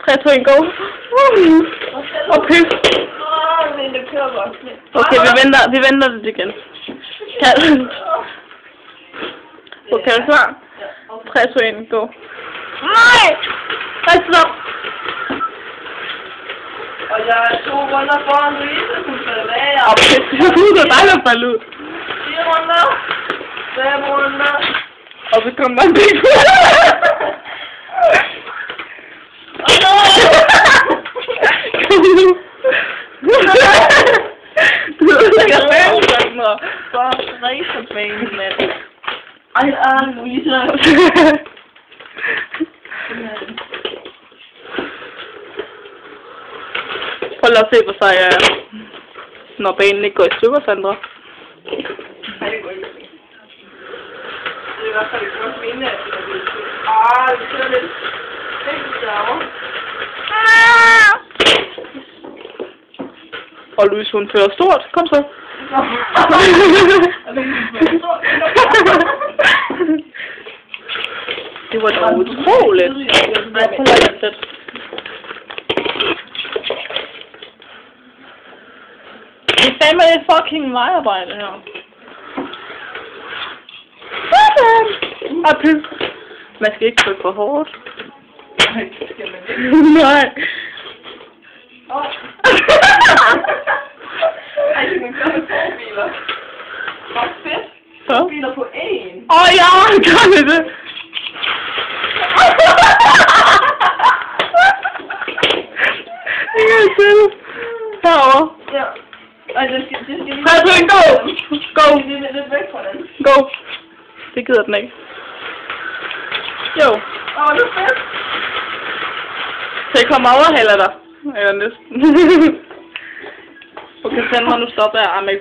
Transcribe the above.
3, 2, 1, go. Okay. Det kører godt. Okay, vi venter lidt igen. Okay, er du klar? 3, 2, 1, go. Nej! Stop! Og jeg er 2 runder foran Louise, hun falder af. Okay, det er dig, der falder ud. 4 runder. 5 runder. Og så kommer der en big Du ødelægger banen, mand. For racerbanen, mand. Ej, Louise. Prøv lige at se, hvor sej jeg er. Når banen ikke går i stykker, Sandra. Nej, det går ikke. Det er i hvert fald ikke godt minde, at det det kører lidt fængsel derovre. Og Louise, hun fører stort. Kom så. Det var da utroligt. Prøv lige at sætte. Det er fandme et fucking vejarbejde her. Man skal ikke trykke for hårdt. Nej, det skal man ikke. Nej. Ej, du kan gøre med 2 biler. Hvor fedt. 2 biler på 1. Ja, gør det. Jeg kan se det. Herovre. Ja. Ej, det skal lige... Go! Go! Det er lidt væk fra den. Go! Det gider den ikke. Jo. Det er fedt. Så jeg kommer overhaler dig. Eller næsten. Okay, Sandra, nu stopper jeg. Men